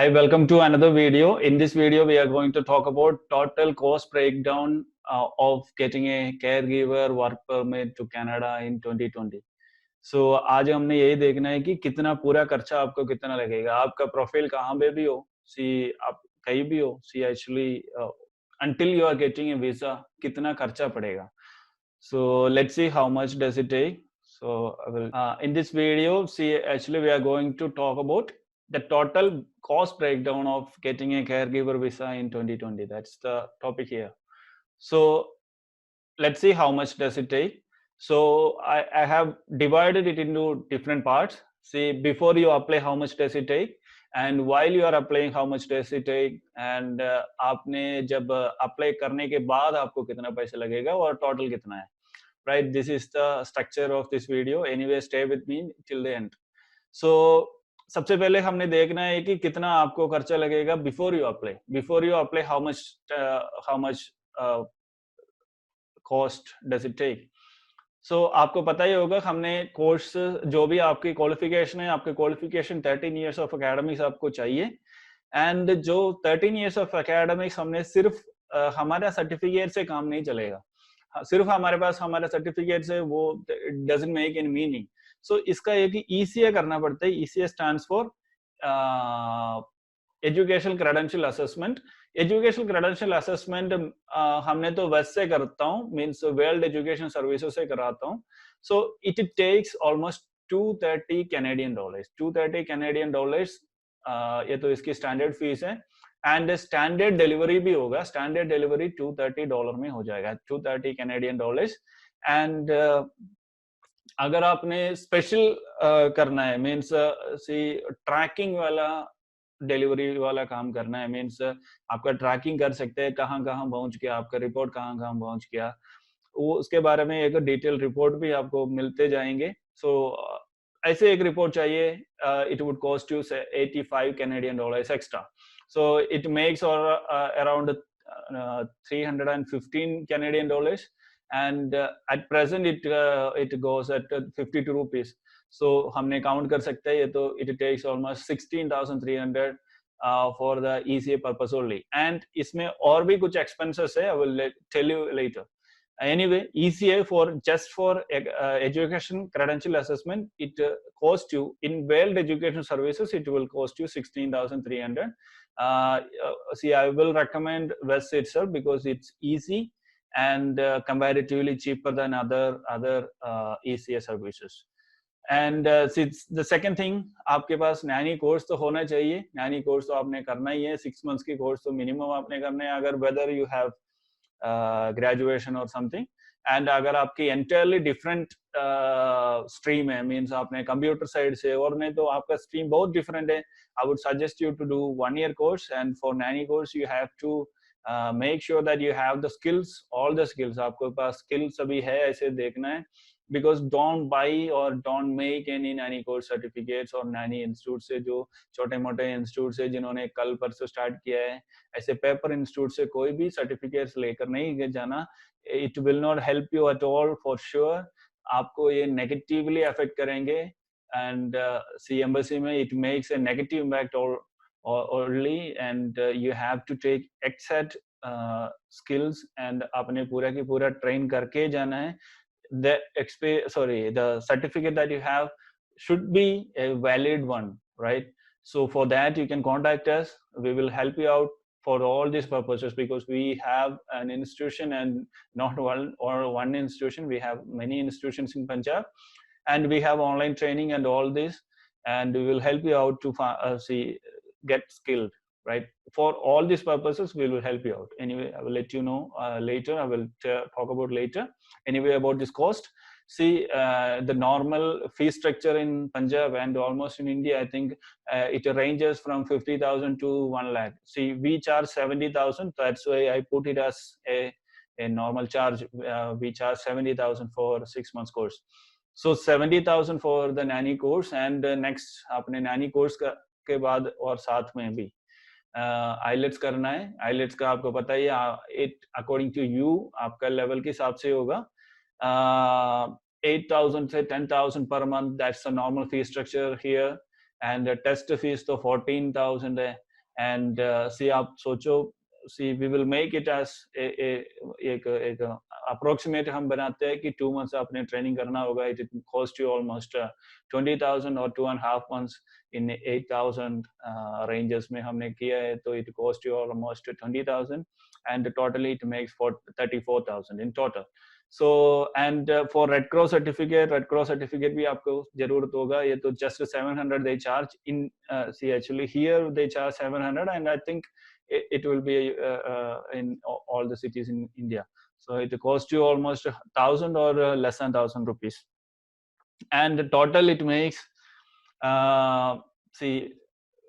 Hi, welcome to another video. In this video, we are going to talk about total cost breakdown of getting a caregiver work permit to Canada in 2020. So आज हमने यही देखना है कि कितना पूरा खर्चा आपको कितना लगेगा. आपका प्रोफाइल कहाँ पे भी हो, आप कहीं भी हो, actually until you are getting a visa, कितना खर्चा पड़ेगा. So let's see how much does it take. So I will in this video, actually we are going to talk about the total cost breakdown of getting a caregiver visa in 2020. That's the topic here. So let's see how much does it take. So I have divided it into different parts. See, before you apply, how much does it take, and while you are applying, how much does it take, and आपने जब apply करने के बाद आपको कितना पैसा लगेगा और total कितना है. Right, this is the structure of this video. Anyway, stay with me till the end. So सबसे पहले हमने देखना है कि कितना आपको खर्चा लगेगा before you apply how much cost does it take. So आपको पता ही होगा, हमने कोर्स जो भी आपकी क्वालिफिकेशन है, आपके क्वालिफिकेशन 13 years of academics आपको चाहिए, एंड जो 13 years of academics हमने सिर्फ हमारा सर्टिफिकेट से काम नहीं चलेगा. सिर्फ हमारे पास हमारा सर्टिफिकेट से वो डजंट मेक एनी मीनिंग. सो इसका एक ईसीए करना पड़ता है. ECA stands for educational credential assessment. Educational credential assessment हमने तो वेस्ट से करता हूँ, मीन्स वर्ल्ड एजुकेशन सर्विसेज से कराता हूँ. So it takes almost $230 Canadian. $230 ये तो इसकी स्टैंडर्ड फीस है. एंड स्टैंडर्ड डिलीवरी भी होगा. स्टैंडर्ड डिलीवरी $230 में हो जाएगा, $230 Canadian. एंड अगर आपने स्पेशल करना है, मीन्स ट्रैकिंग वाला डिलीवरी वाला काम करना है, मीन्स आपका ट्रैकिंग कर सकते हैं कहाँ कहाँ पहुंच गया, आपका रिपोर्ट कहाँ कहाँ पहुंच गया, वो उसके बारे में एक डिटेल रिपोर्ट भी आपको मिलते जाएंगे. सो ऐसे एक रिपोर्ट चाहिए, it would cost you $85 Canadian extra. So it makes around $315 Canadian, and at present it goes at 52 rupees. So हमने काउंट कर सकते हैं, ये तो it takes almost 16,300 for the ECA purpose only. And इसमें और भी कुछ expenses है, I will tell you later. Anyway, ECA just for education credential assessment, it cost you in world education services, it will cost you 16,300. See, I will recommend West itself because it's easy and comparatively cheaper than other ECA services. And the second thing, आपके पास Naini course तो होना चाहिए. Naini course तो आपने करना ही है. 6 months की course तो मिनिमम आपने करना है, अगर whether you have graduation or something. And अगर आपकी एंटायरली डिफरेंट स्ट्रीम है, मीन्स आपने कंप्यूटर साइड से, और नहीं तो आपका स्ट्रीम बहुत डिफरेंट है, I would suggest you to do 1 year course. And for nanny course you have to make sure that you have the skills, all the skills. आपके पास स्किल्स अभी है ऐसे देखना है, because don't buy or don't make any nanny course certificates और nanny institute से, जो छोटे मोटे इंस्टीट्यूट से जिन्होंने कल परसों स्टार्ट किया है, ऐसे पेपर इंस्टीट्यूट से कोई भी सर्टिफिकेट्स लेकर नहीं जाना. it will not help you at all for sure. आपको ये नेगेटिवली अफेक्ट करेंगे. and see, embassy में it makes a negative impact only, and you have to take exact skills and आपने पूरा की पूरा ट्रेन करके जाना है. the certificate that you have should be a valid one, right? So for that you can contact us. We will help you out for all these purposes, because we have an institution, and not one institution, we have many institutions in Punjab, and we have online training and all this, and we will help you out to get skilled, right? For all these purposes we will help you out. Anyway, I will let you know later. I will talk about later. Anyway, about this cost, see, the normal fee structure in Punjab and almost in India, I think it ranges from 50,000 to 1 lakh. See, we charge 70,000. That's why I put it as a normal charge. We charge 70,000 for 6 months course. So 70,000 for the nanny course, and next आपने nanny course के बाद और साथ में भी IELTS करना है. IELTS का आपको पता ही, इट अकॉर्डिंग टू यू आपका लेवल के हिसाब से होगा. 8,000 से 10,000 per month, that's the normal fee structure here. And the test fees तो 14,000 है. एंड सी आप सोचो, see we will make it as एक अप्रोक्सीमेट हम बनाते हैं कि 2 मंथ्स आपने ट्रेनिंग करना होगा, इट कॉस्ट यू ऑलमोस्ट 20,000 और 2.5 months इन 8,000 रेंजेस में हमने किया है, तो it cost you almost 20,000 and totally it makes for 34,000 in total. So and for Red Cross certificate भी आपको जरूरत होगा, ये तो just 700 they charge in see actually here they charge 700 and I think it will be in all the cities in India, so it costs you almost 1,000 or less than 1,000 rupees, and total it makes see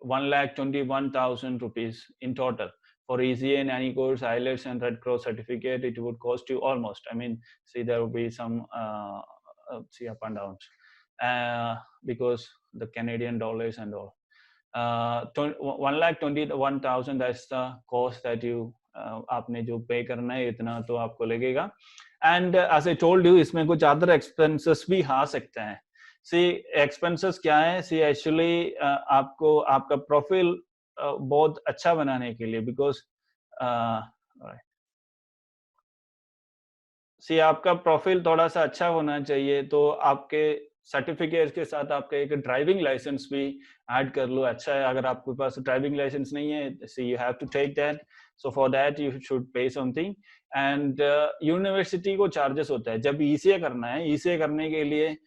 1,21,000 rupees in total. For ECA and any course, IELTS and Red Cross certificate, it would cost you almost. I mean, see, there will be some see up and downs because the Canadian dollars and all. 1,21,000 that's the cost that you आपने जो पे करना है इतना तो आपको लगेगा. And as I told you, इसमें कुछ other expenses भी आ सकते हैं. सी एक्सपेंसेस क्या है, सी एक्चुअली आपको आपका प्रोफाइल बहुत अच्छा बनाने के लिए, बिकॉज सी आपका प्रोफाइल थोड़ा सा अच्छा होना चाहिए, तो आपके सर्टिफिकेट के साथ आपका एक ड्राइविंग लाइसेंस भी ऐड कर लो. अच्छा है, अगर आपके पास ड्राइविंग लाइसेंस नहीं है, see you have to take that, so for that you should pay something. And university को चार्जेस होता है जब ईसीए करना है. ईसीए करने के लिए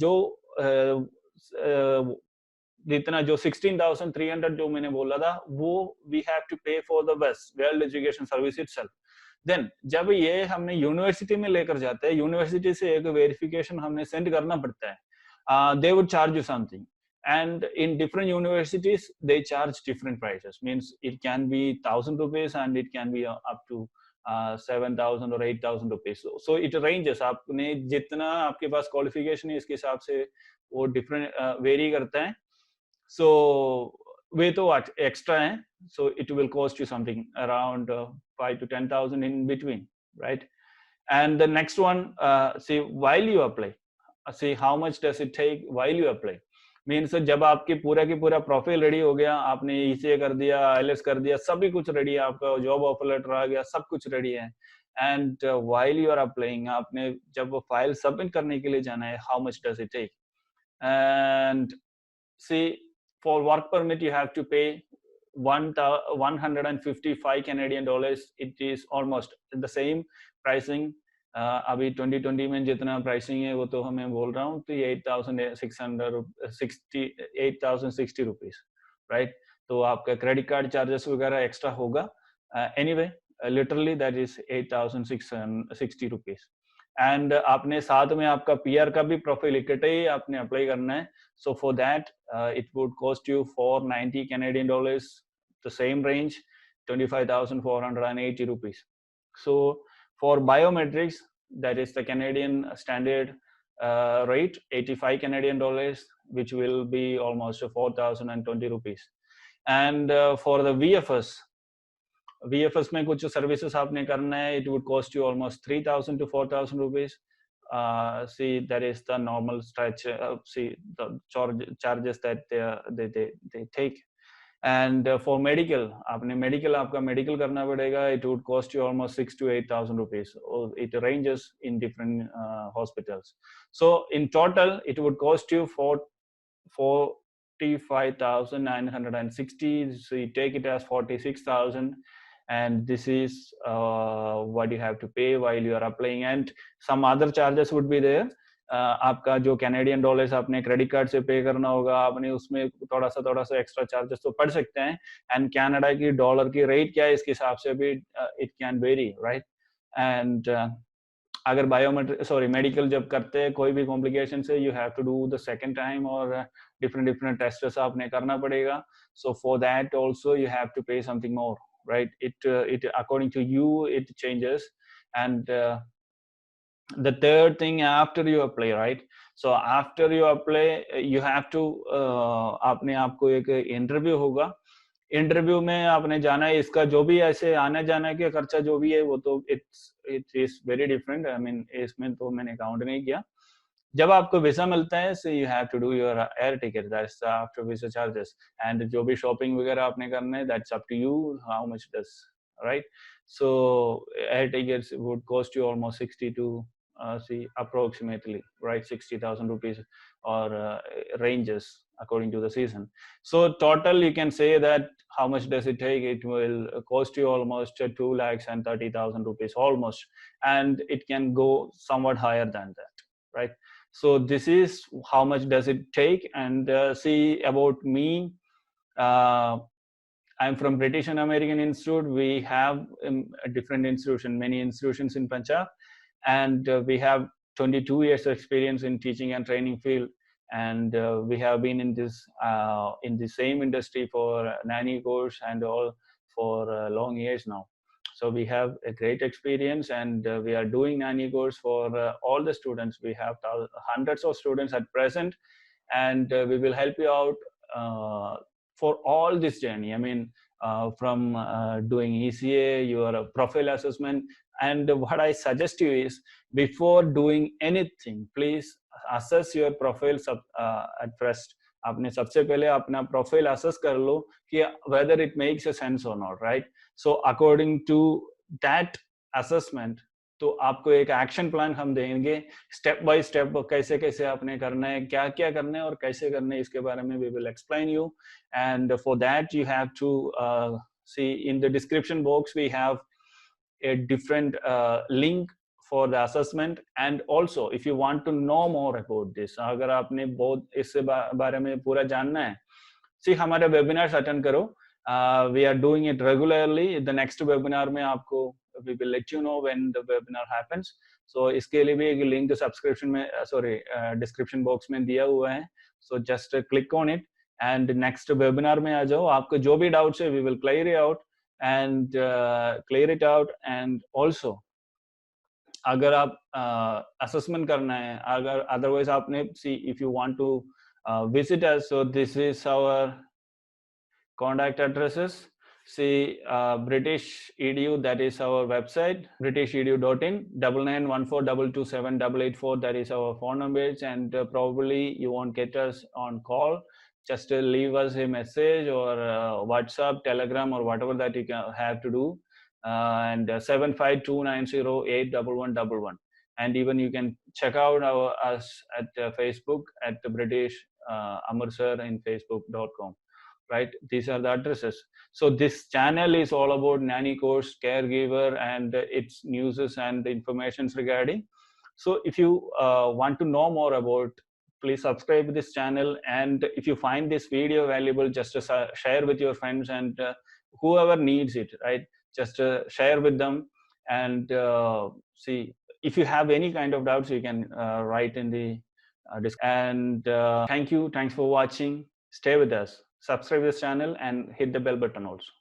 जो जितना जो 16,300 जो मैंने बोला था, वो we have to pay for the World Education Service itself. Then जब ये हमने यूनिवर्सिटी में लेकर जाते हैं, यूनिवर्सिटी से एक वेरिफिकेशन हमने सेंड करना पड़ता है. They would charge you something, and in different universities they charge different prices. Means it can be 1,000 rupees and it can be up to 7,000 or 8,000 rupees. So it ranges. आपने जितना आपके पास qualification है इसके हिसाब से वो डिफरेंट वेरी करता है. So वे तो एक्स्ट्रा हैं, so it will cost you something around 5 to 10,000 in between, right? And the next one, see while you apply, see how much does it take while you apply. Means जब आपके पूरा की पूरा profile ready हो गया, आपने ECA कर दिया, आईएलटीएस कर दिया, सभी कुछ रेडी है, आपका जॉब ऑफर लेटर आ गया, सब कुछ रेडी है, and while you are applying, आपने जब वो फाइल सबमिट करने के लिए जाना है, how much does it take. And see for work permit you have to pay 155 Canadian dollars. It is almost the same pricing. अभी 2020 में जितना प्राइसिंग है वो तो हमें बोल रहा हूँ, तो ये 8,660 रुपीज, राइट. तो आपका क्रेडिट कार्ड चार्जेस वगैरह एक्स्ट्रा होगा. Anyway literally that is 8,660 rupees. And आपने साथ में आपका पीआर का भी प्रोफाइल इकट्ठे ही आपने अप्लाई करना है. सो for that it would cost you 490 Canadian dollars, the same range, 25,480 rupees. So for biometrics, that is the Canadian standard rate, 85 Canadian dollars, which will be almost 4,020 rupees. And for the VFS में कुछ services आपने करना है, it would cost you almost 3,000 to 4,000 rupees. See, that is the normal stretch. See the charges that they take. And for medical, आपने medical आपका medical करना पड़ेगा, it would cost you almost 6,000 to 8,000 rupees. It ranges in different hospitals. So in total, it would cost you 45,960. So you take it as 46,000, and this is what you have to pay while you are applying. And some other charges would be there. आपका जो Canadian dollars आपने credit card से पे करना होगा, आपने उसमें थोड़ा सा एक्स्ट्रा चार्जेस तो पड़ सकते हैं. एंड कनाडा की डॉलर की रेट क्या है इसके हिसाब से भी it can vary, right. And अगर मेडिकल जब करते हैं कोई भी कॉम्प्लिकेशन से, you have to do the second time और डिफरेंट टेस्ट्स आपने करना पड़ेगा. So for that also you have to pay something more, right. It according to you it changes. And the third thing, after you apply, right, so after you apply you have to आपने आपको एक interview होगा. Interview में आपने जाना है, इसका जो भी ऐसे आना जाना के खर्चा जो भी है वो तो it is very different. I mean इसमें तो मैंने काउंट नहीं किया. जब आपको वीजा मिलता है, so you have to do your air ticket, that's after visa charges, and जो भी shopping वगैरह आपने करना है, that's up to you how much does, right? So air tickets would cost you almost 60 to see approximately, right, 60,000 rupees, or ranges according to the season. So total you can say that how much does it take? It will cost you almost 2,30,000 rupees almost, and it can go somewhat higher than that, right? So this is how much does it take. And see about me, I'm from British and American Institute. We have a different institution, many institutions in Punjab, and we have 22 years of experience in teaching and training field. And we have been in the same industry for nanny course and all for long years now. So we have a great experience, and we are doing nanny course for all the students. We have hundreds of students at present, and we will help you out for all this journey. I mean, from doing ECA, your profile assessment. And what I suggest you is, before doing anything, please assess your profile at first. आपने सबसे पहले अपना profile assess कर लो कि whether it makes a sense or not, right? So according to that assessment, तो आपको एक action plan हम देंगे, स्टेप बाय स्टेप कैसे कैसे आपने करना है, क्या क्या करना है और कैसे करना है, इसके बारे में we will explain you. And for that you have to see in the description box we have a different link for the assessment. And also if you want to know more about this, अगर आपने बहुत इससे बारे में पूरा जानना है, see हमारे webinars attend करो. We are doing it regularly. The next webinar में आपको we will let you know when the webinar happens. So इसके लिए भी एक link subscription में description box में दिया हुआ है. So just click on it and next webinar में आ जाओ. आपको जो भी doubts है we will clear it out and also अगर आप assessment करना है, अगर otherwise आपने see if you want to visit us, so this is our contact addresses. See British Edu, that is our website, britishedu.in, 9914227884, that is our phone numbers. And probably you won't get us on call, just leave us a message or WhatsApp, Telegram, or whatever that you can have to do. And 75290811111. And even you can check out us at Facebook at the British Amritsar in facebook.com. Right, these are the addresses. So this channel is all about nanny course, caregiver, and its newses and the informations regarding. So if you want to know more about, please subscribe to this channel. And if you find this video valuable, just share with your friends and whoever needs it, right? Just share with them. And see, if you have any kind of doubts, you can write in the and thanks for watching. Stay with us, subscribe this channel and hit the bell button also.